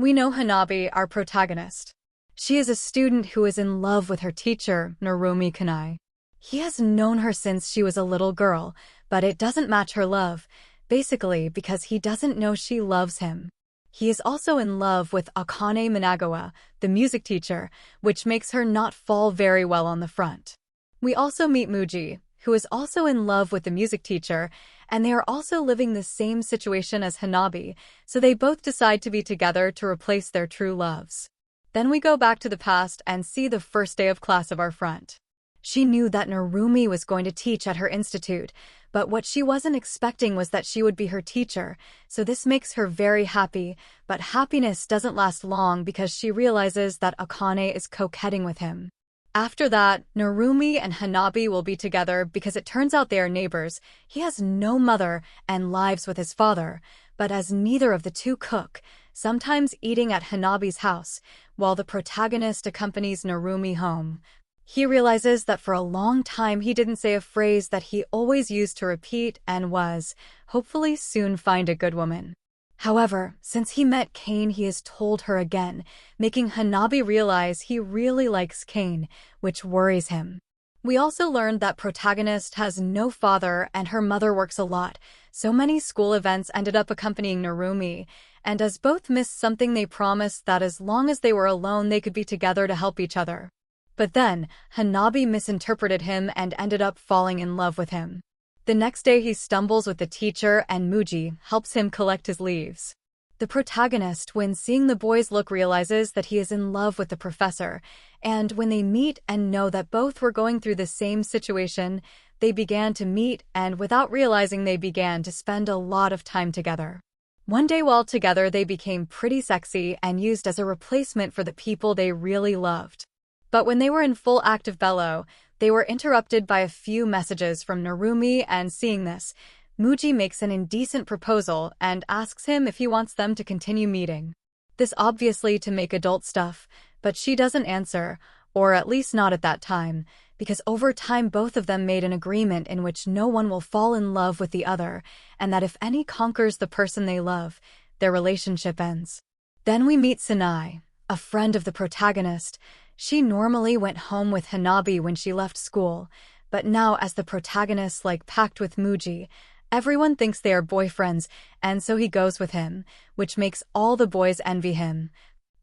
We know Hanabi, our protagonist. She is a student who is in love with her teacher, Narumi Kanai. He has known her since she was a little girl, but it doesn't match her love, basically because he doesn't know she loves him. He is also in love with Akane Managawa, the music teacher, which makes her not fall very well on the front. We also meet Muji, who is also in love with the music teacher, and they are also living the same situation as Hanabi, so they both decide to be together to replace their true loves. Then we go back to the past and see the first day of class of our front. She knew that Narumi was going to teach at her institute, but what she wasn't expecting was that she would be her teacher, so this makes her very happy, but happiness doesn't last long because she realizes that Akane is coquetting with him. After that, Narumi and Hanabi will be together because it turns out they are neighbors. He has no mother and lives with his father, but as neither of the two cook, sometimes eating at Hanabi's house, while the protagonist accompanies Narumi home. He realizes that for a long time he didn't say a phrase that he always used to repeat and was, hopefully soon find a good woman. However, since he met Kane, he has told her again, making Hanabi realize he really likes Kane, which worries him. We also learned that protagonist has no father and her mother works a lot, so many school events ended up accompanying Narumi, and as both missed something they promised that as long as they were alone they could be together to help each other. But then, Hanabi misinterpreted him and ended up falling in love with him. The next day he stumbles with the teacher and Muji helps him collect his leaves. The protagonist, when seeing the boys look, realizes that he is in love with the professor, and when they meet and know that both were going through the same situation, they began to meet and without realizing they began to spend a lot of time together. One day while together they became pretty sexy and used as a replacement for the people they really loved. But when they were in full active bellow, they were interrupted by a few messages from Narumi, and seeing this, Muji makes an indecent proposal and asks him if he wants them to continue meeting. This obviously to make adult stuff, but she doesn't answer, or at least not at that time, because over time both of them made an agreement in which no one will fall in love with the other, and that if any conquers the person they love, their relationship ends. Then we meet Sanai, a friend of the protagonist. She normally went home with Hanabi when she left school, but now as the protagonist like Pact with Muji, everyone thinks they are boyfriends, and so he goes with him, which makes all the boys envy him.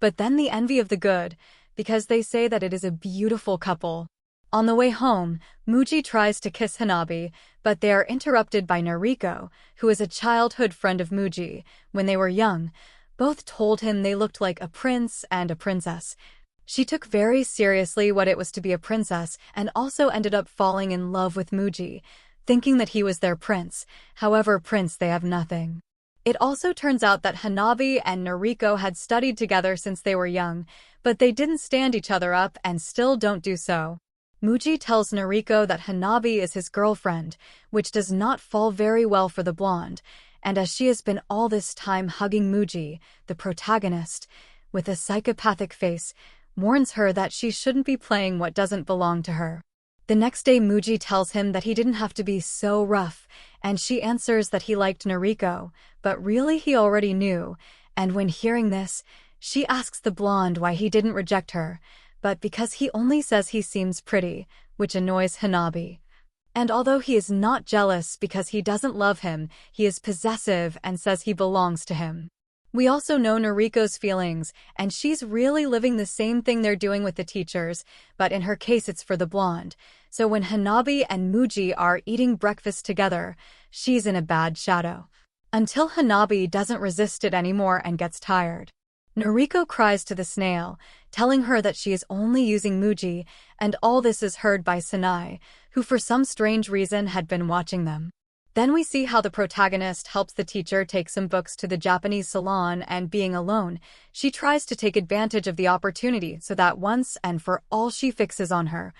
But then the envy of the good, because they say that it is a beautiful couple. On the way home, Muji tries to kiss Hanabi, but they are interrupted by Nariko, who is a childhood friend of Muji. When they were young, both told him they looked like a prince and a princess. She took very seriously what it was to be a princess and also ended up falling in love with Muji, thinking that he was their prince. However, prince they have nothing. It also turns out that Hanabi and Nariko had studied together since they were young, but they didn't stand each other up and still don't do so. Muji tells Nariko that Hanabi is his girlfriend, which does not fall very well for the blonde, and as she has been all this time hugging Muji, the protagonist, with a psychopathic face, warns her that she shouldn't be playing what doesn't belong to her. The next day Muji tells him that he didn't have to be so rough, and she answers that he liked Nariko, but really he already knew, and when hearing this, she asks the blonde why he didn't reject her, but because he only says he seems pretty, which annoys Hanabi. And although he is not jealous because he doesn't love him, he is possessive and says he belongs to him. We also know Nariko's feelings, and she's really living the same thing they're doing with the teachers, but in her case it's for the blonde. So when Hanabi and Muji are eating breakfast together, she's in a bad shadow. Until Hanabi doesn't resist it anymore and gets tired. Nariko cries to the snail, telling her that she is only using Muji, and all this is heard by Sanai, who for some strange reason had been watching them. Then we see how the protagonist helps the teacher take some books to the Japanese salon, and being alone, she tries to take advantage of the opportunity so that once and for all she fixes on her.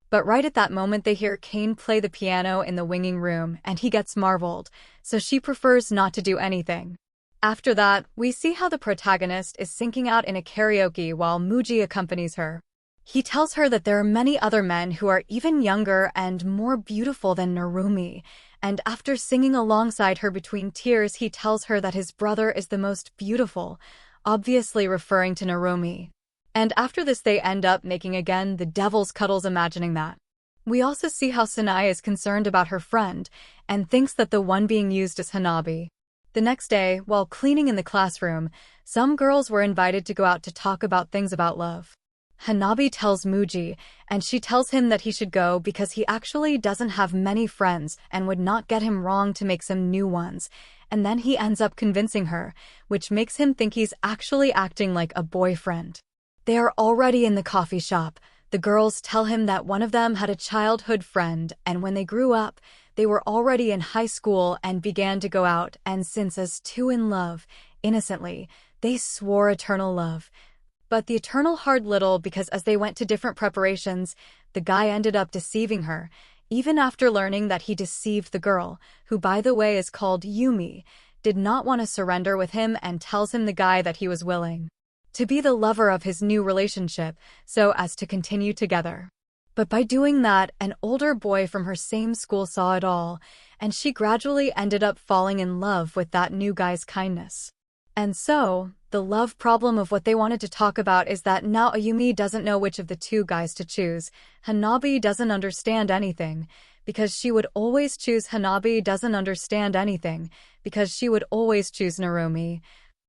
But right at that moment they hear Kane play the piano in the winging room and he gets marveled, so she prefers not to do anything. After that, we see how the protagonist is singing out in a karaoke while Muji accompanies her. He tells her that there are many other men who are even younger and more beautiful than Narumi, and after singing alongside her between tears he tells her that his brother is the most beautiful, obviously referring to Narumi. And after this they end up making again the devil's cuddles, imagining that. We also see how Sanai is concerned about her friend and thinks that the one being used is Hanabi. The next day, while cleaning in the classroom, some girls were invited to go out to talk about things about love. Hanabi tells Muji, and she tells him that he should go because he actually doesn't have many friends and would not get him wrong to make some new ones. And then he ends up convincing her, which makes him think he's actually acting like a boyfriend. They are already in the coffee shop. The girls tell him that one of them had a childhood friend, and when they grew up, they were already in high school and began to go out, and since as two in love, innocently, they swore eternal love. But the eternal hard little because as they went to different preparations, the guy ended up deceiving her, even after learning that he deceived the girl, who by the way is called Yumi, did not want to surrender with him and tells him the guy that he was willing to be the lover of his new relationship so as to continue together. But by doing that, an older boy from her same school saw it all, and she gradually ended up falling in love with that new guy's kindness. And so, the love problem of what they wanted to talk about is that now Ayumi doesn't know which of the two guys to choose. Hanabi doesn't understand anything, because she would always choose Narumi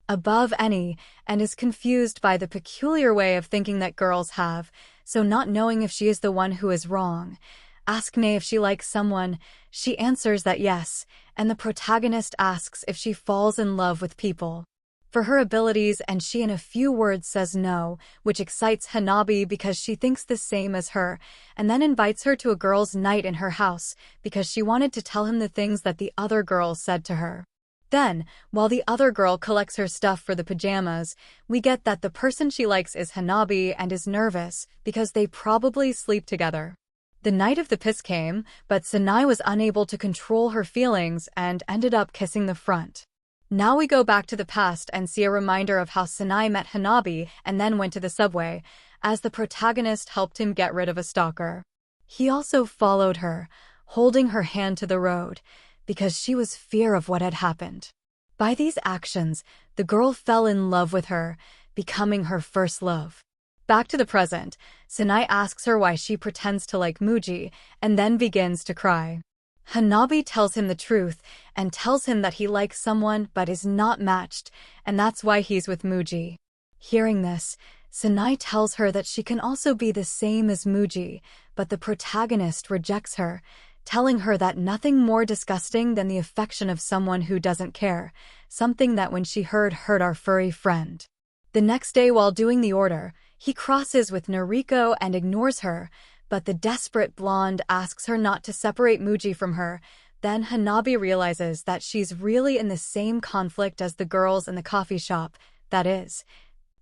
above any, and is confused by the peculiar way of thinking that girls have, so not knowing if she is the one who is wrong. Ask Nae if she likes someone, she answers that yes, and the protagonist asks if she falls in love with people for her abilities, and she in a few words says no, which excites Hanabi because she thinks the same as her, and then invites her to a girls' night in her house because she wanted to tell him the things that the other girl said to her. Then, while the other girl collects her stuff for the pajamas, we get that the person she likes is Hanabi and is nervous because they probably sleep together. The night of the piss came, but Sanai was unable to control her feelings and ended up kissing the front. Now we go back to the past and see a reminder of how Sanai met Hanabi and then went to the subway, as the protagonist helped him get rid of a stalker. He also followed her, holding her hand to the road, because she was fear of what had happened. By these actions, the girl fell in love with her, becoming her first love. Back to the present, Sanai asks her why she pretends to like Muji, and then begins to cry. Hanabi tells him the truth, and tells him that he likes someone but is not matched, and that's why he's with Muji. Hearing this, Sanai tells her that she can also be the same as Muji, but the protagonist rejects her, telling her that nothing more disgusting than the affection of someone who doesn't care, something that when she heard hurt our furry friend. The next day while doing the order, he crosses with Noriko and ignores her, but the desperate blonde asks her not to separate Muji from her. Then Hanabi realizes that she's really in the same conflict as the girls in the coffee shop, that is,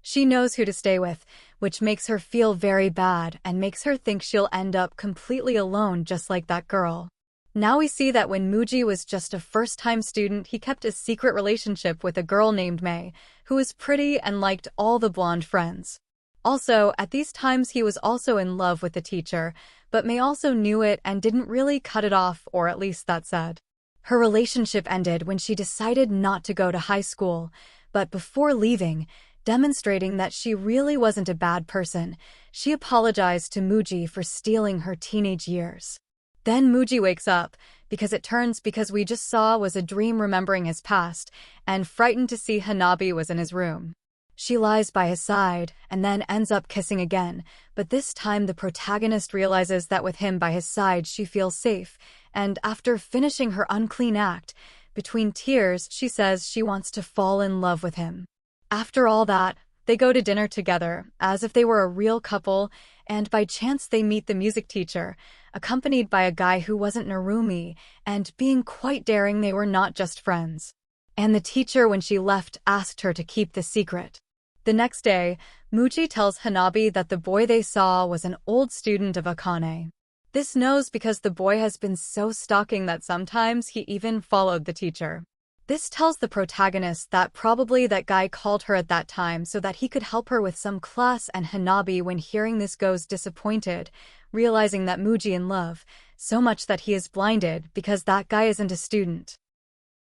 she knows who to stay with, which makes her feel very bad and makes her think she'll end up completely alone just like that girl. Now we see that when Muji was just a first-time student, he kept a secret relationship with a girl named Mei, who was pretty and liked all the blonde friends. Also, at these times he was also in love with the teacher, but Mei also knew it and didn't really cut it off, or at least that said. Her relationship ended when she decided not to go to high school, but before leaving, demonstrating that she really wasn't a bad person, she apologized to Muji for stealing her teenage years. Then Muji wakes up, because we just saw was a dream remembering his past, and frightened to see Hanabi was in his room. She lies by his side, and then ends up kissing again, but this time the protagonist realizes that with him by his side she feels safe, and after finishing her unclean act, between tears she says she wants to fall in love with him. After all that, they go to dinner together, as if they were a real couple, and by chance they meet the music teacher, accompanied by a guy who wasn't Narumi, and being quite daring they were not just friends. And the teacher when she left asked her to keep the secret. The next day, Muji tells Hanabi that the boy they saw was an old student of Akane. This knows because the boy has been so stalking that sometimes he even followed the teacher. This tells the protagonist that probably that guy called her at that time so that he could help her with some class, and Hanabi when hearing this goes disappointed, realizing that Muji in love, so much that he is blinded because that guy isn't a student.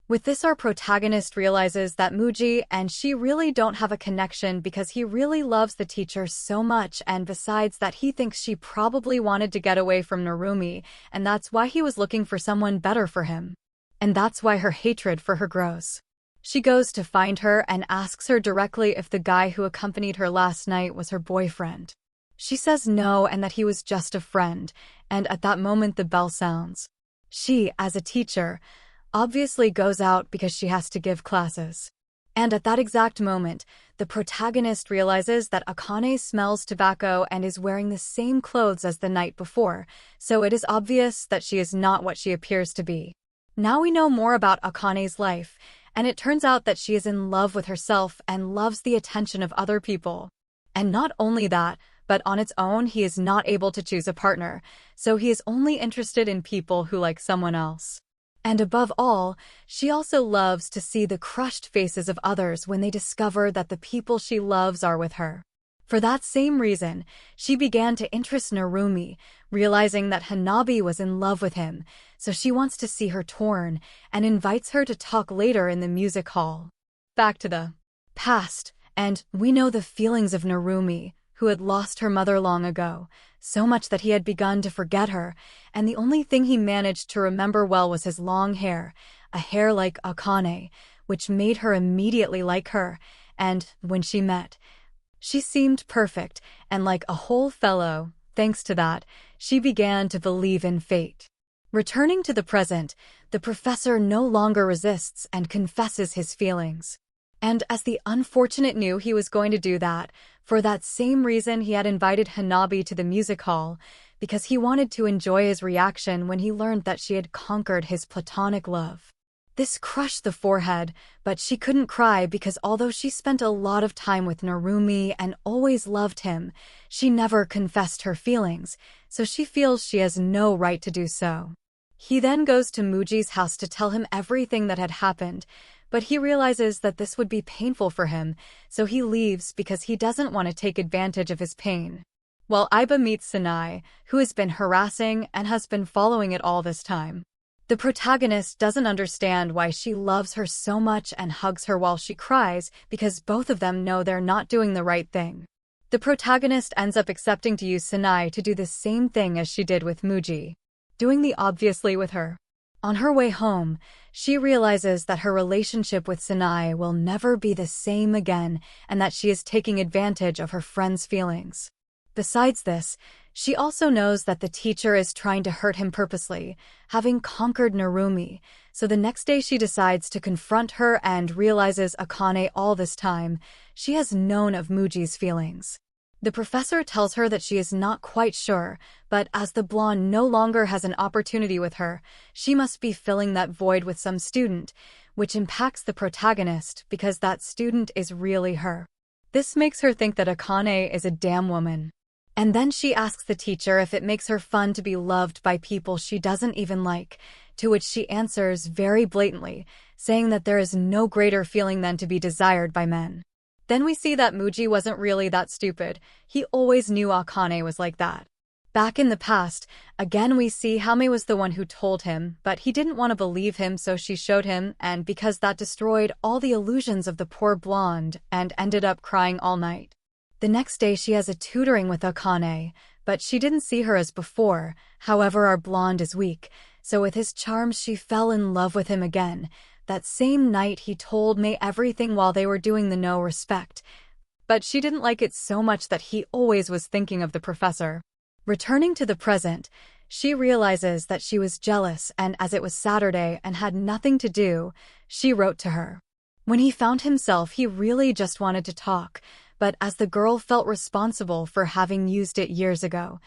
With this, our protagonist realizes that Muji and she really don't have a connection because he really loves the teacher so much, and besides that he thinks she probably wanted to get away from Narumi, and that's why he was looking for someone better for him. And that's why her hatred for her grows. She goes to find her and asks her directly if the guy who accompanied her last night was her boyfriend. She says no and that he was just a friend, and at that moment the bell sounds. She, as a teacher, obviously goes out because she has to give classes. And at that exact moment, the protagonist realizes that Akane smells tobacco and is wearing the same clothes as the night before, so it is obvious that she is not what she appears to be. Now we know more about Akane's life, and it turns out that she is in love with herself and loves the attention of other people. And not only that, but on its own he is not able to choose a partner, so he is only interested in people who like someone else. And above all, she also loves to see the crushed faces of others when they discover that the people she loves are with her. For that same reason, she began to interest Narumi, realizing that Hanabi was in love with him, so she wants to see her torn and invites her to talk later in the music hall. Back to the past, and we know the feelings of Narumi, who had lost her mother long ago, so much that he had begun to forget her, and the only thing he managed to remember well was his long hair, a hair like Akane, which made her immediately like her, and, when she met, she seemed perfect, and like a whole fellow. Thanks to that, she began to believe in fate. Returning to the present, the professor no longer resists and confesses his feelings. And as the unfortunate knew he was going to do that, for that same reason he had invited Hanabi to the music hall, because he wanted to enjoy his reaction when he learned that she had conquered his platonic love. This crushed the forehead, but she couldn't cry because although she spent a lot of time with Narumi and always loved him, she never confessed her feelings, so she feels she has no right to do so. He then goes to Muji's house to tell him everything that had happened, but he realizes that this would be painful for him, so he leaves because he doesn't want to take advantage of his pain. While Iba meets Sanai, who has been harassing and has been following it all this time. The protagonist doesn't understand why she loves her so much and hugs her while she cries because both of them know they're not doing the right thing. The protagonist ends up accepting to use Sanai to do the same thing as she did with Muji, doing the obviously with her. On her way home, she realizes that her relationship with Sanai will never be the same again and that she is taking advantage of her friend's feelings. Besides this, she also knows that the teacher is trying to hurt him purposely, having conquered Narumi, so the next day she decides to confront her and realizes Akane all this time, she has known of Muji's feelings. The professor tells her that she is not quite sure, but as the blonde no longer has an opportunity with her, she must be filling that void with some student, which impacts the protagonist because that student is really her. This makes her think that Akane is a damn woman. And then she asks the teacher if it makes her fun to be loved by people she doesn't even like, to which she answers very blatantly, saying that there is no greater feeling than to be desired by men. Then we see that Muji wasn't really that stupid. He always knew Akane was like that. Back in the past, again we see Hame was the one who told him, but he didn't want to believe him, so she showed him, and because that destroyed all the illusions of the poor blonde and ended up crying all night. The next day she has a tutoring with Akane, but she didn't see her as before. However, our blonde is weak, so with his charms she fell in love with him again. That same night he told Mei everything while they were doing the no respect, but she didn't like it so much that he always was thinking of the professor. Returning to the present, she realizes that she was jealous, and as it was Saturday and had nothing to do, she wrote to her. When he found himself, he really just wanted to talk, but as the girl felt responsible for having used it years ago,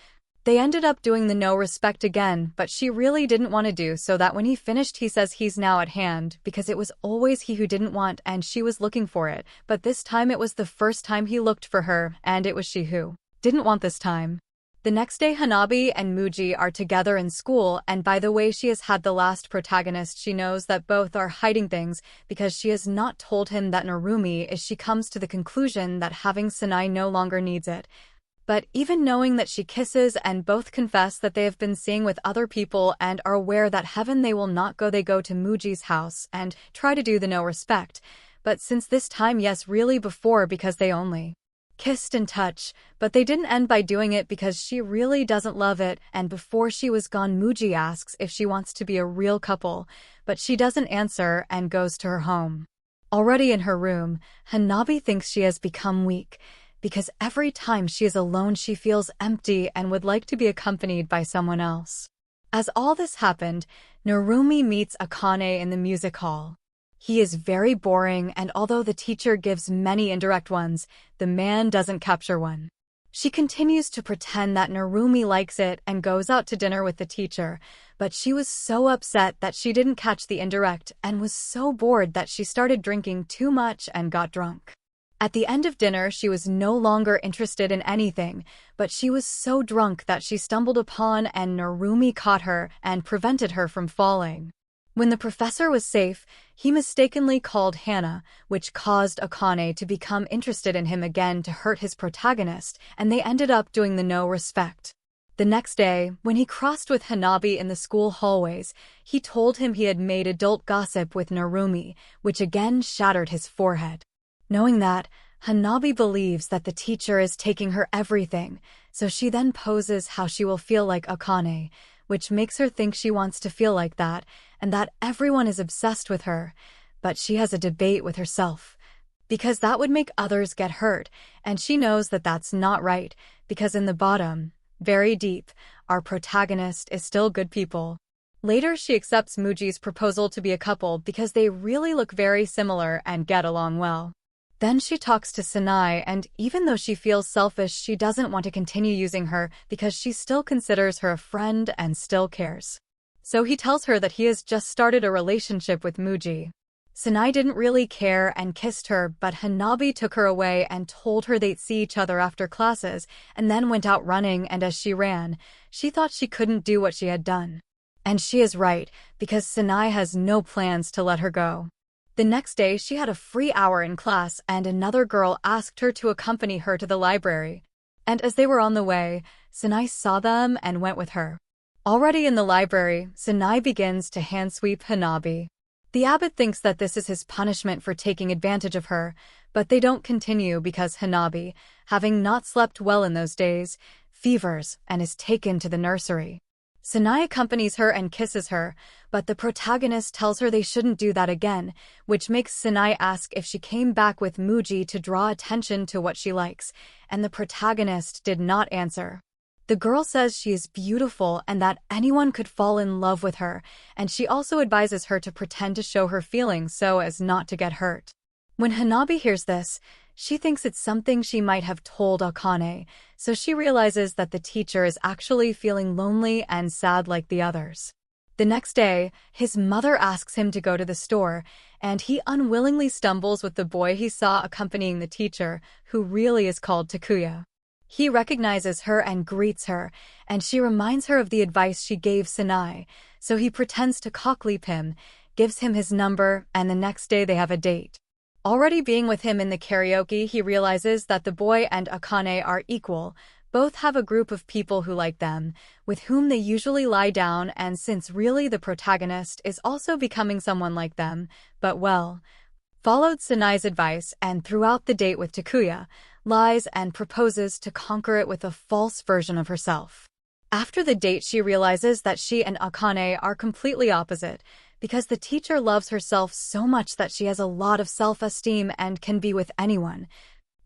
they ended up doing the no respect again, but she really didn't want to do so. That when he finished, he says he's now at hand because it was always he who didn't want and she was looking for it, but this time it was the first time he looked for her and it was she who didn't want this time. The next day Hanabi and Muji are together in school, and by the way she has had the last protagonist, she knows that both are hiding things because she has not told him that Narumi is. She comes to the conclusion that having Sanai no longer needs it. But even knowing that she kisses and both confess that they have been seeing with other people and are aware that heaven they will not go, they go to Muji's house and try to do the no respect. But since this time, yes, really before, because they only kissed and touch, but they didn't end by doing it because she really doesn't love it, and before she was gone, Muji asks if she wants to be a real couple, but she doesn't answer and goes to her home. Already in her room, Hanabi thinks she has become weak, because every time she is alone she feels empty and would like to be accompanied by someone else. As all this happened, Narumi meets Akane in the music hall. He is very boring, and although the teacher gives many indirect ones, the man doesn't capture one. She continues to pretend that Narumi likes it and goes out to dinner with the teacher, but she was so upset that she didn't catch the indirect and was so bored that she started drinking too much and got drunk. At the end of dinner, she was no longer interested in anything, but she was so drunk that she stumbled upon and Narumi caught her and prevented her from falling. When the professor was safe, he mistakenly called Hana, which caused Akane to become interested in him again to hurt his protagonist, and they ended up doing the no respect. The next day, when he crossed with Hanabi in the school hallways, he told him he had made adult gossip with Narumi, which again shattered his forehead. Knowing that, Hanabi believes that the teacher is taking her everything, so she then poses how she will feel like Akane, which makes her think she wants to feel like that, and that everyone is obsessed with her. But she has a debate with herself, because that would make others get hurt, and she knows that that's not right, because in the bottom, very deep, our protagonist is still good people. Later, she accepts Muji's proposal to be a couple because they really look very similar and get along well. Then she talks to Sanai, and even though she feels selfish, she doesn't want to continue using her because she still considers her a friend and still cares. So he tells her that he has just started a relationship with Muji. Sanai didn't really care and kissed her, but Hanabi took her away and told her they'd see each other after classes, and then went out running, and as she ran, she thought she couldn't do what she had done. And she is right, because Sanai has no plans to let her go. The next day, she had a free hour in class, and another girl asked her to accompany her to the library. And as they were on the way, Sanai saw them and went with her. Already in the library, Sanai begins to hand-sweep Hanabi. The abbot thinks that this is his punishment for taking advantage of her, but they don't continue because Hanabi, having not slept well in those days, fevers and is taken to the nursery. Sanai accompanies her and kisses her, but the protagonist tells her they shouldn't do that again, which makes Sanai ask if she came back with Muji to draw attention to what she likes, and the protagonist did not answer. The girl says she is beautiful and that anyone could fall in love with her, and she also advises her to pretend to show her feelings so as not to get hurt. When Hanabi hears this, she thinks it's something she might have told Akane, so she realizes that the teacher is actually feeling lonely and sad like the others. The next day, his mother asks him to go to the store, and he unwillingly stumbles with the boy he saw accompanying the teacher, who really is called Takuya. He recognizes her and greets her, and she reminds her of the advice she gave Sanai, so he pretends to cockleap him, gives him his number, and the next day they have a date. Already being with him in the karaoke, he realizes that the boy and Akane are equal. Both have a group of people who like them, with whom they usually lie down, and since really the protagonist is also becoming someone like them, but well, followed Sanai's advice and throughout the date with Takuya, lies and proposes to conquer it with a false version of herself. After the date, she realizes that she and Akane are completely opposite, because the teacher loves herself so much that she has a lot of self-esteem and can be with anyone.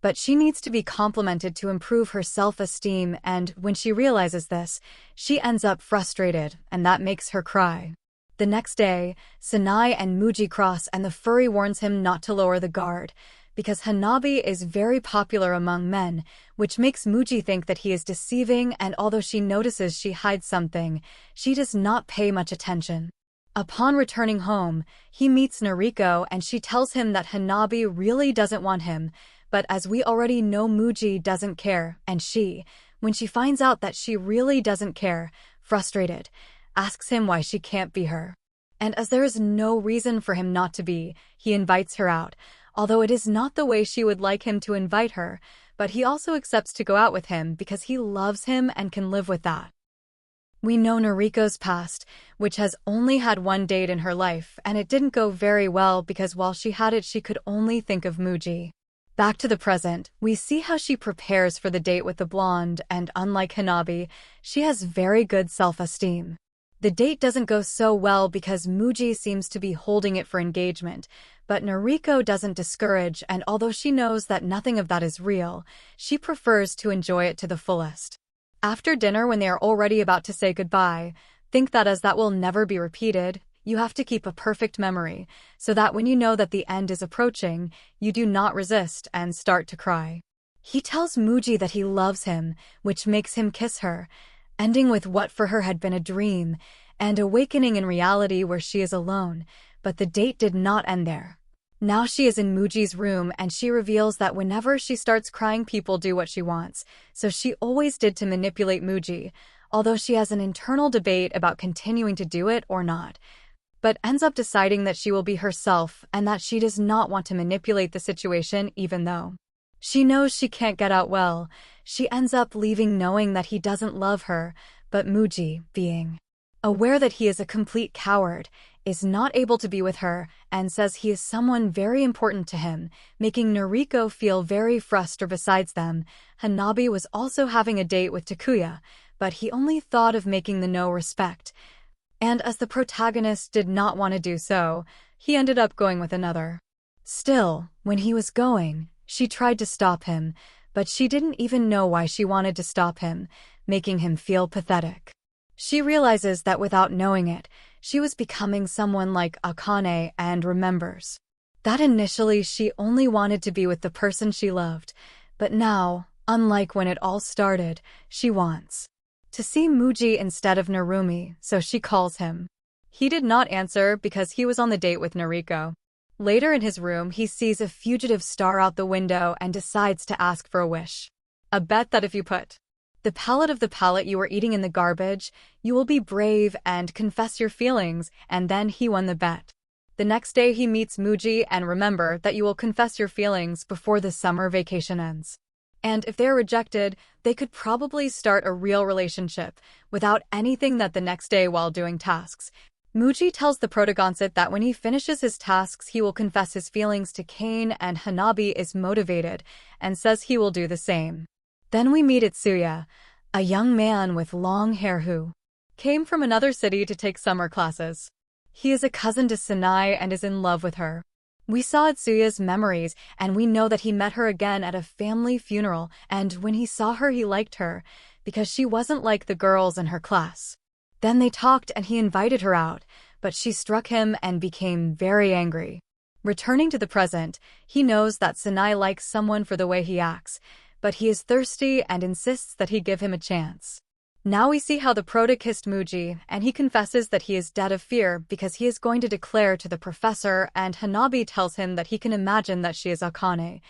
But she needs to be complimented to improve her self-esteem, and when she realizes this, she ends up frustrated, and that makes her cry. The next day, Sanai and Muji cross, and the furry warns him not to lower the guard, because Hanabi is very popular among men, which makes Muji think that he is deceiving, and although she notices she hides something, she does not pay much attention. Upon returning home, he meets Noriko and she tells him that Hanabi really doesn't want him, but as we already know, Muji doesn't care, and she, when she finds out that she really doesn't care, frustrated, asks him why she can't be her. And as there is no reason for him not to be, he invites her out, although it is not the way she would like him to invite her, but he also accepts to go out with him because he loves him and can live with that. We know Noriko's past, which has only had one date in her life, and it didn't go very well because while she had it, she could only think of Muji. Back to the present, we see how she prepares for the date with the blonde, and unlike Hanabi, she has very good self-esteem. The date doesn't go so well because Muji seems to be holding it for engagement, but Noriko doesn't discourage, and although she knows that nothing of that is real, she prefers to enjoy it to the fullest. After dinner, when they are already about to say goodbye, think that as that will never be repeated, you have to keep a perfect memory, so that when you know that the end is approaching, you do not resist and start to cry. He tells Muji that he loves him, which makes him kiss her, ending with what for her had been a dream, and awakening in reality where she is alone, but the date did not end there. Now she is in Muji's room and she reveals that whenever she starts crying, people do what she wants, so she always did to manipulate Muji, although she has an internal debate about continuing to do it or not, but ends up deciding that she will be herself and that she does not want to manipulate the situation even though she knows she can't get out well. She ends up leaving knowing that he doesn't love her, but Muji, being aware that he is a complete coward, is not able to be with her and says he is someone very important to him, making Noriko feel very frustrated. Besides them, Hanabi was also having a date with Takuya, but he only thought of making the no respect, and as the protagonist did not want to do so, he ended up going with another. Still, when he was going, she tried to stop him, but she didn't even know why she wanted to stop him, making him feel pathetic. She realizes that without knowing it, she was becoming someone like Akane and remembers that initially she only wanted to be with the person she loved, but now, unlike when it all started, she wants to see Muji instead of Narumi, so she calls him. He did not answer because he was on the date with Noriko. Later in his room, he sees a fugitive star out the window and decides to ask for a wish. A bet that if you put the palette of the palette you were eating in the garbage, you will be brave and confess your feelings, and then he won the bet. The next day he meets Muji and remember that you will confess your feelings before the summer vacation ends. And if they're rejected, they could probably start a real relationship without anything that the next day while doing tasks. Muji tells the protagonist that when he finishes his tasks he will confess his feelings to Kane, and Hanabi is motivated and says he will do the same. Then we meet Itsuya, a young man with long hair who came from another city to take summer classes. He is a cousin to Sanai and is in love with her. We saw Itsuya's memories and we know that he met her again at a family funeral, and when he saw her he liked her because she wasn't like the girls in her class. Then they talked and he invited her out, but she struck him and became very angry. Returning to the present, he knows that Sanai likes someone for the way he acts, but he is thirsty and insists that he give him a chance. Now we see how the prota kissed Muji, and he confesses that he is dead of fear because he is going to declare to the professor, and Hanabi tells him that he can imagine that she is Akane,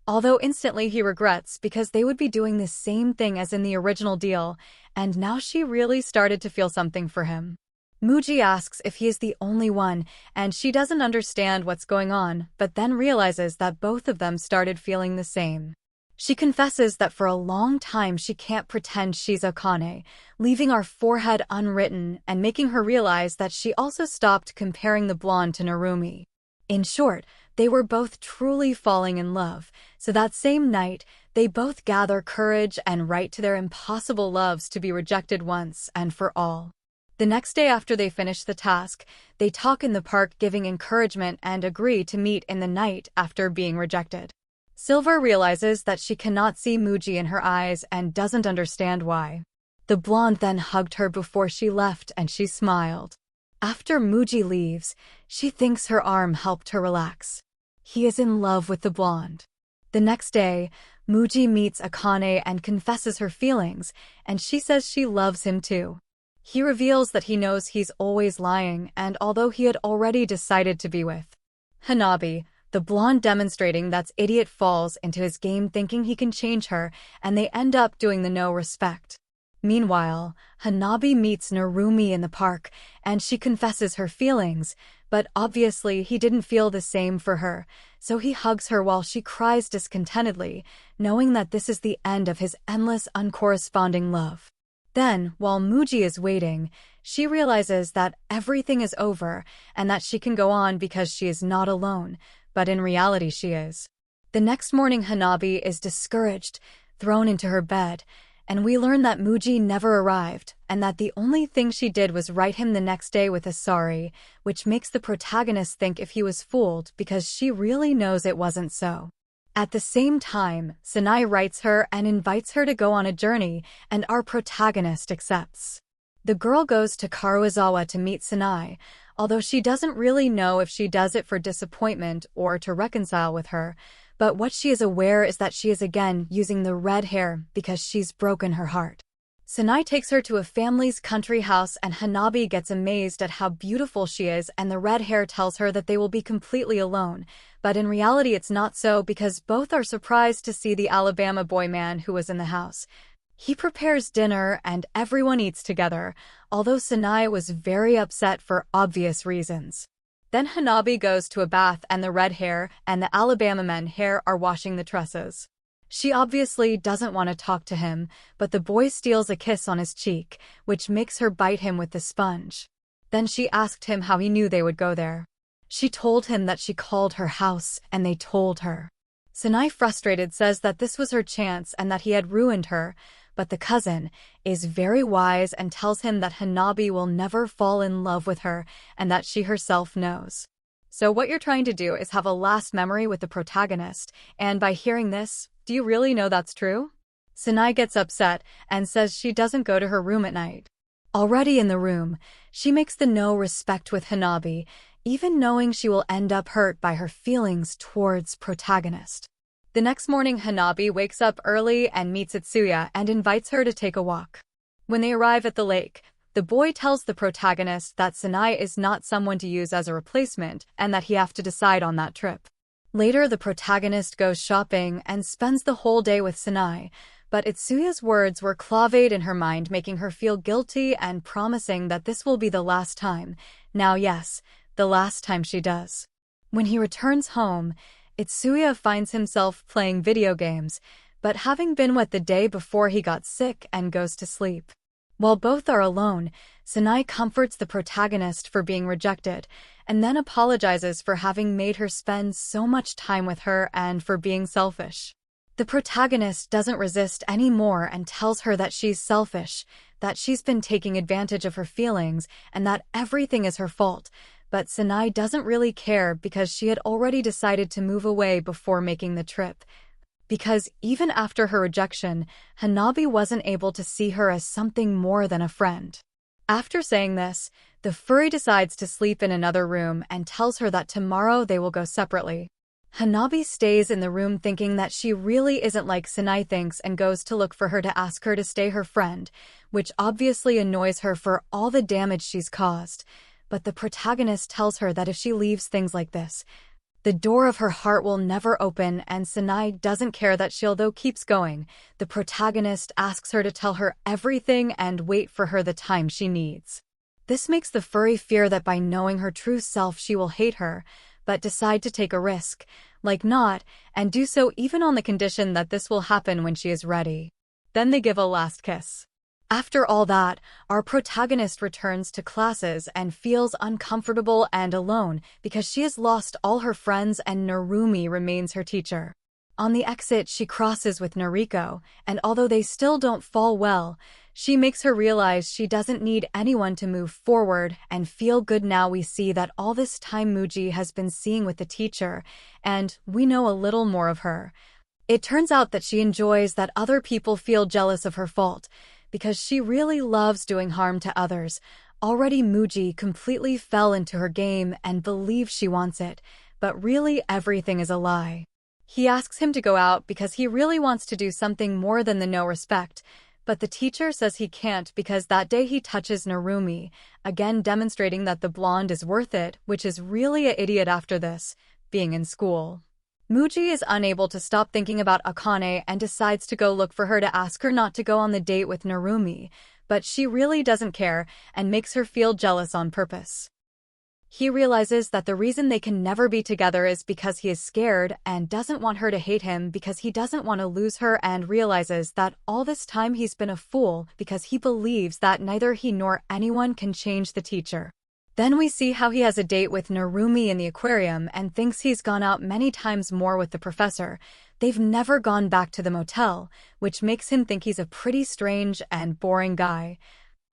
although instantly he regrets because they would be doing the same thing as in the original deal, and now she really started to feel something for him. Muji asks if he is the only one, and she doesn't understand what's going on, but then realizes that both of them started feeling the same. She confesses that for a long time she can't pretend she's Akane, leaving our forehead unwritten and making her realize that she also stopped comparing the blonde to Narumi. In short, they were both truly falling in love, so that same night, they both gather courage and write to their impossible loves to be rejected once and for all. The next day after they finish the task, they talk in the park giving encouragement and agree to meet in the night after being rejected. Silver realizes that she cannot see Muji in her eyes and doesn't understand why. The blonde then hugged her before she left and she smiled. After Muji leaves, she thinks her arm helped her relax. He is in love with the blonde. The next day, Muji meets Akane and confesses her feelings, and she says she loves him too. He reveals that he knows he's always lying, and although he had already decided to be with Hanabi, the blonde demonstrating that idiot falls into his game thinking he can change her, and they end up doing the no respect. Meanwhile, Hanabi meets Narumi in the park, and she confesses her feelings, but obviously he didn't feel the same for her, so he hugs her while she cries discontentedly, knowing that this is the end of his endless uncorresponding love. Then, while Muji is waiting, she realizes that everything is over and that she can go on because she is not alone, but in reality she is. The next morning Hanabi is discouraged, thrown into her bed, and we learn that Muji never arrived and that the only thing she did was write him the next day with a sorry, which makes the protagonist think if he was fooled because she really knows it wasn't so. At the same time, Sanai writes her and invites her to go on a journey, and our protagonist accepts. The girl goes to Karuizawa to meet Sanai, although she doesn't really know if she does it for disappointment or to reconcile with her, but what she is aware is that she is again using the red hair because she's broken her heart. Sanai takes her to a family's country house and Hanabi gets amazed at how beautiful she is, and the red hair tells her that they will be completely alone, but in reality it's not so because both are surprised to see the Alabama boy man who was in the house. He prepares dinner and everyone eats together, although Sanai was very upset for obvious reasons. Then Hanabi goes to a bath and the red hair and the Alabama men hair are washing the tresses. She obviously doesn't want to talk to him, but the boy steals a kiss on his cheek, which makes her bite him with the sponge. Then she asked him how he knew they would go there. She told him that she called her house and they told her. Sanai, frustrated, says that this was her chance and that he had ruined her, but the cousin is very wise and tells him that Hanabi will never fall in love with her and that she herself knows. So what you're trying to do is have a last memory with the protagonist, and by hearing this, do you really know that's true? Sanai gets upset and says she doesn't go to her room at night. Already in the room, she makes the no respect with Hanabi, even knowing she will end up hurt by her feelings towards protagonist. The next morning Hanabi wakes up early and meets Itsuya and invites her to take a walk. When they arrive at the lake, the boy tells the protagonist that Sanai is not someone to use as a replacement and that he have to decide on that trip. Later, the protagonist goes shopping and spends the whole day with Sanai, but Itsuya's words were claved in her mind, making her feel guilty and promising that this will be the last time. Now yes, the last time she does. When he returns home, Itsuya finds himself playing video games, but having been wet the day before he got sick and goes to sleep. While both are alone, Sanai comforts the protagonist for being rejected, and then apologizes for having made her spend so much time with her and for being selfish. The protagonist doesn't resist anymore and tells her that she's selfish, that she's been taking advantage of her feelings, and that everything is her fault, but Sanai doesn't really care because she had already decided to move away before making the trip. Because even after her rejection, Hanabi wasn't able to see her as something more than a friend. After saying this, the furry decides to sleep in another room and tells her that tomorrow they will go separately. Hanabi stays in the room thinking that she really isn't like Sanai thinks and goes to look for her to ask her to stay her friend, which obviously annoys her for all the damage she's caused. But the protagonist tells her that if she leaves things like this, the door of her heart will never open, and Sanai doesn't care that she although keeps going. The protagonist asks her to tell her everything and wait for her the time she needs. This makes the furry fear that by knowing her true self she will hate her, but decide to take a risk, like not, and do so even on the condition that this will happen when she is ready. Then they give a last kiss. After all that, our protagonist returns to classes and feels uncomfortable and alone because she has lost all her friends and Narumi remains her teacher. On the exit, she crosses with Noriko, and although they still don't fall well, she makes her realize she doesn't need anyone to move forward and feel good. Now we see that all this time Muji has been seeing with the teacher, and we know a little more of her. It turns out that she enjoys that other people feel jealous of her fault, because she really loves doing harm to others. Already Muji completely fell into her game and believes she wants it, but really everything is a lie. He asks him to go out because he really wants to do something more than the no respect, but the teacher says he can't because that day he touches Narumi, again demonstrating that the blonde is worth it, which is really an idiot after this, being in school. Muji is unable to stop thinking about Akane and decides to go look for her to ask her not to go on the date with Narumi, but she really doesn't care and makes her feel jealous on purpose. He realizes that the reason they can never be together is because he is scared and doesn't want her to hate him because he doesn't want to lose her, and realizes that all this time he's been a fool because he believes that neither he nor anyone can change the teacher. Then we see how he has a date with Narumi in the aquarium and thinks he's gone out many times more with the professor. They've never gone back to the motel, which makes him think he's a pretty strange and boring guy.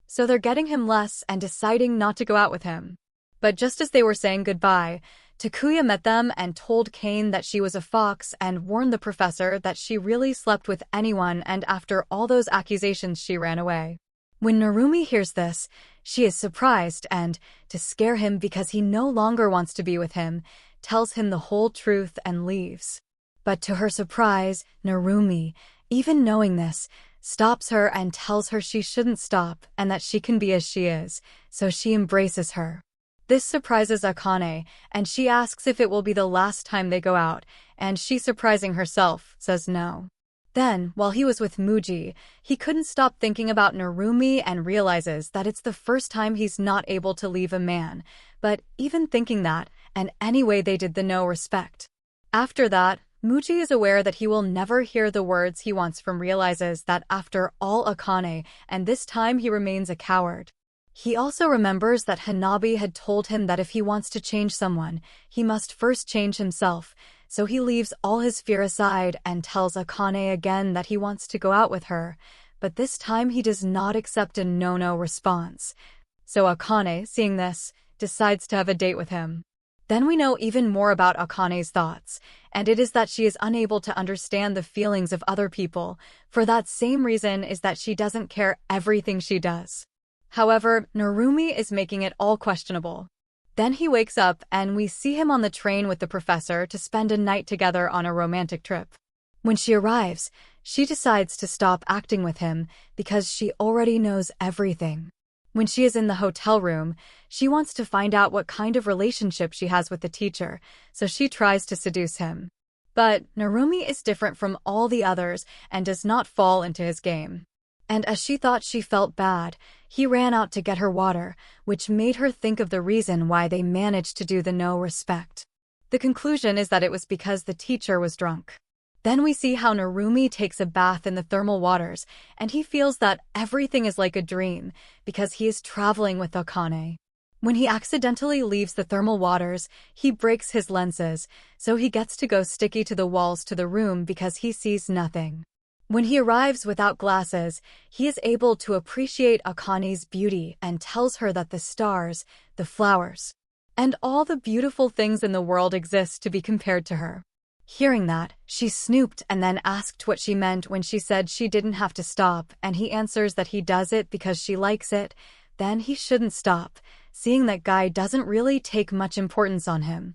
So they're getting him less and deciding not to go out with him. But just as they were saying goodbye, Takuya met them and told Kane that she was a fox and warned the professor that she really slept with anyone, and after all those accusations she ran away. When Narumi hears this, she is surprised and, to scare him because he no longer wants to be with him, tells him the whole truth and leaves. But to her surprise, Narumi, even knowing this, stops her and tells her she shouldn't stop and that she can be as she is, so she embraces her. This surprises Akane, and she asks if it will be the last time they go out, and she, surprising herself, says no. Then, while he was with Muji, he couldn't stop thinking about Narumi and realizes that it's the first time he's not able to leave a man, but even thinking that, and anyway they did the no respect. After that, Muji is aware that he will never hear the words he wants from, realizes that after all Akane, and this time he remains a coward. He also remembers that Hanabi had told him that if he wants to change someone, he must first change himself, so he leaves all his fear aside and tells Akane again that he wants to go out with her, but this time he does not accept a no-no response. So Akane, seeing this, decides to have a date with him. Then we know even more about Akane's thoughts, and it is that she is unable to understand the feelings of other people. For that same reason is that she doesn't care everything she does. However, Narumi is making it all questionable. Then he wakes up and we see him on the train with the professor to spend a night together on a romantic trip. When she arrives, she decides to stop acting with him because she already knows everything. When she is in the hotel room, she wants to find out what kind of relationship she has with the teacher, so she tries to seduce him. But Narumi is different from all the others and does not fall into his game. And as she thought she felt bad, he ran out to get her water, which made her think of the reason why they managed to do the no respect. The conclusion is that it was because the teacher was drunk. Then we see how Narumi takes a bath in the thermal waters, and he feels that everything is like a dream because he is traveling with Akane. When he accidentally leaves the thermal waters, he breaks his lenses, so he gets to go sticky to the walls to the room because he sees nothing. When he arrives without glasses, he is able to appreciate Akane's beauty and tells her that the stars, the flowers, and all the beautiful things in the world exist to be compared to her. Hearing that, she snooped and then asked what she meant when she said she didn't have to stop, and he answers that he does it because she likes it. Then he shouldn't stop, seeing that guy doesn't really take much importance on him.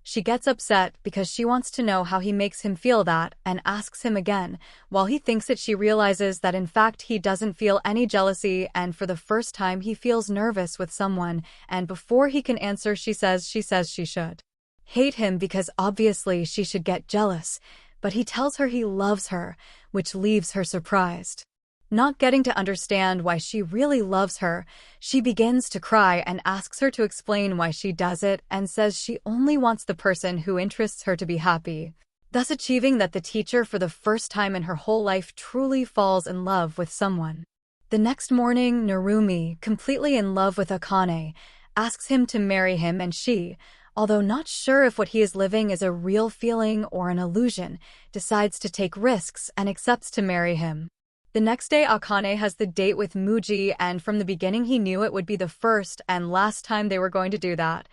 She gets upset because she wants to know how he makes him feel that and asks him again. While he thinks it, she realizes that in fact he doesn't feel any jealousy, and for the first time he feels nervous with someone, and before he can answer she says she should hate him because obviously she should get jealous, but he tells her he loves her, which leaves her surprised. Not getting to understand why she really loves her, she begins to cry and asks her to explain why she does it and says she only wants the person who interests her to be happy, thus achieving that the teacher for the first time in her whole life truly falls in love with someone. The next morning, Narumi, completely in love with Akane, asks him to marry him, and she, although not sure if what he is living is a real feeling or an illusion, decides to take risks and accepts to marry him. The next day, Akane has the date with Muji, and from the beginning he knew it would be the first and last time they were going to do that.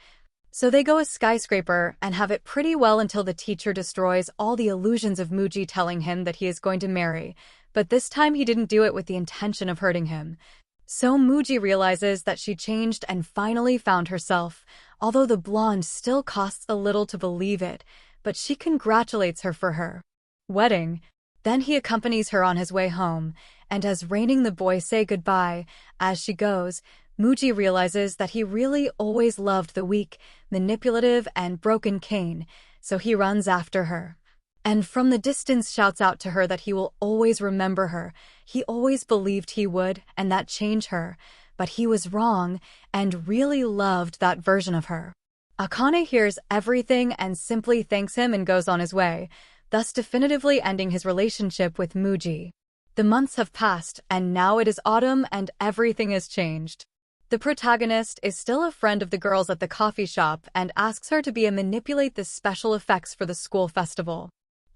So they go a skyscraper and have it pretty well until the teacher destroys all the illusions of Muji, telling him that he is going to marry, but this time he didn't do it with the intention of hurting him. So Muji realizes that she changed and finally found herself, although the blonde still costs a little to believe it, but she congratulates her for her wedding. Then he accompanies her on his way home, and as Raining the boy say goodbye, as she goes, Muji realizes that he really always loved the weak, manipulative, and broken Kane, so he runs after her. And from the distance shouts out to her that he will always remember her. He always believed he would, and that change her. but he was wrong and really loved that version of her. Akane hears everything and simply thanks him and goes on his way, thus definitively ending his relationship with Muji. The months have passed, and now it is autumn and everything has changed. The protagonist is still a friend of the girls at the coffee shop and asks her to be a manipulate the special effects for the school festival.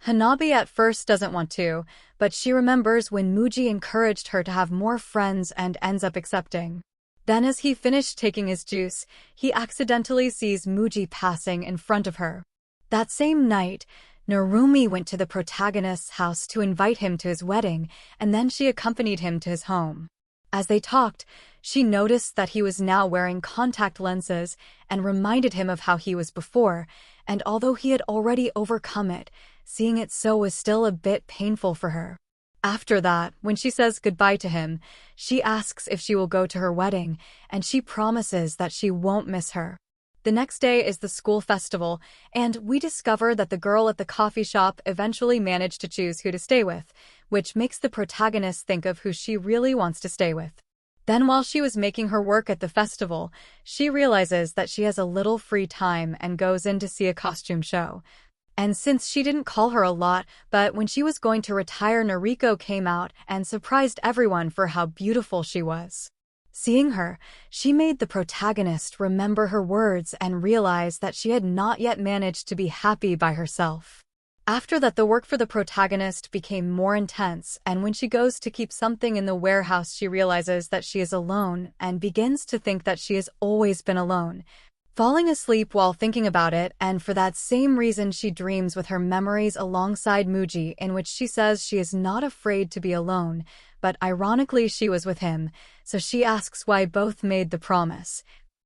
Hanabi at first doesn't want to, but she remembers when Muji encouraged her to have more friends and ends up accepting. Then as he finished taking his juice, he accidentally sees Muji passing in front of her. That same night, Narumi went to the protagonist's house to invite him to his wedding, and then she accompanied him to his home. As they talked, she noticed that he was now wearing contact lenses and reminded him of how he was before, and although he had already overcome it, seeing it so was still a bit painful for her. After that, when she says goodbye to him, she asks if she will go to her wedding, and she promises that she won't miss her. The next day is the school festival, and we discover that the girl at the coffee shop eventually managed to choose who to stay with, which makes the protagonist think of who she really wants to stay with. Then while she was making her work at the festival, she realizes that she has a little free time and goes in to see a costume show. And since she didn't call her a lot, but when she was going to retire, Noriko came out and surprised everyone for how beautiful she was. Seeing her, she made the protagonist remember her words and realize that she had not yet managed to be happy by herself. After that, the work for the protagonist became more intense, and when she goes to keep something in the warehouse, she realizes that she is alone and begins to think that she has always been alone, falling asleep while thinking about it, and for that same reason she dreams with her memories alongside Muji, in which she says she is not afraid to be alone, but ironically she was with him, so she asks why both made the promise,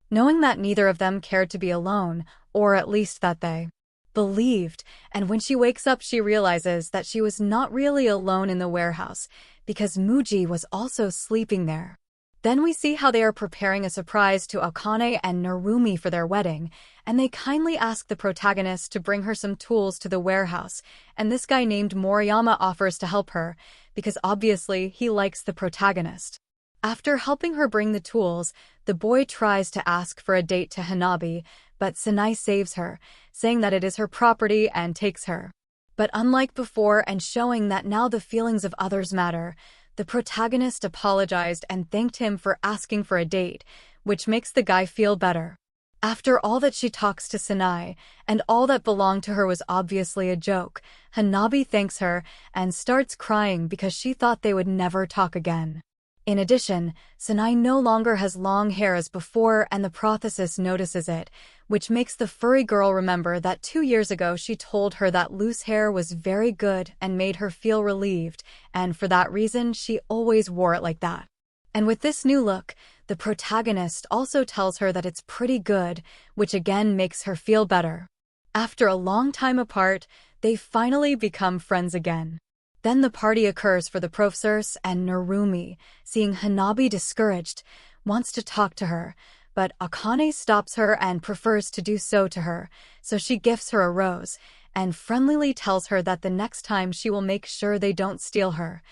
knowing that neither of them cared to be alone, or at least that they believed, and when she wakes up she realizes that she was not really alone in the warehouse, because Muji was also sleeping there. Then we see how they are preparing a surprise to Akane and Narumi for their wedding, and they kindly ask the protagonist to bring her some tools to the warehouse, and this guy named Moriyama offers to help her, because obviously he likes the protagonist. After helping her bring the tools, the boy tries to ask for a date to Hanabi, but Sanai saves her, saying that it is her property and takes her. But unlike before and showing that now the feelings of others matter, the protagonist apologized and thanked him for asking for a date, which makes the guy feel better. After all that she talks to Sanai, and all that belonged to her was obviously a joke, Hanabi thanks her and starts crying because she thought they would never talk again. In addition, Sanai no longer has long hair as before, and the prothesis notices it, which makes the furry girl remember that 2 years ago she told her that loose hair was very good and made her feel relieved, and for that reason she always wore it like that. And with this new look, the protagonist also tells her that it's pretty good, which again makes her feel better. After a long time apart, they finally become friends again. Then the party occurs for the professors, and Narumi, seeing Hanabi discouraged, wants to talk to her, but Akane stops her and prefers to do so to her, so she gifts her a rose, and friendlily tells her that the next time she will make sure they don't steal her,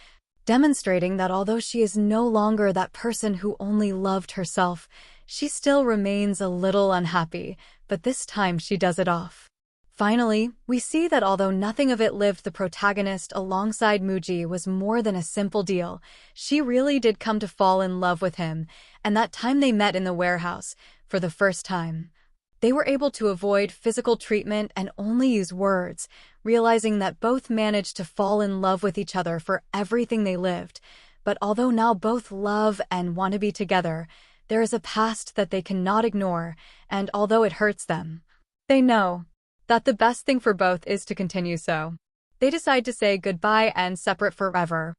demonstrating that although she is no longer that person who only loved herself, she still remains a little unhappy, but this time she does it off. Finally, we see that although nothing of it lived, the protagonist alongside Muji was more than a simple deal. She really did come to fall in love with him, and that time they met in the warehouse, for the first time, they were able to avoid physical treatment and only use words, realizing that both managed to fall in love with each other for everything they lived. But although now both love and want to be together, there is a past that they cannot ignore, and although it hurts them, they know that the best thing for both is to continue, so they decide to say goodbye and separate forever.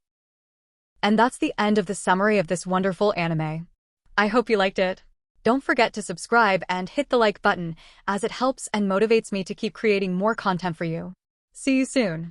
And that's the end of the summary of this wonderful anime. I hope you liked it. Don't forget to subscribe and hit the like button, as it helps and motivates me to keep creating more content for you. See you soon.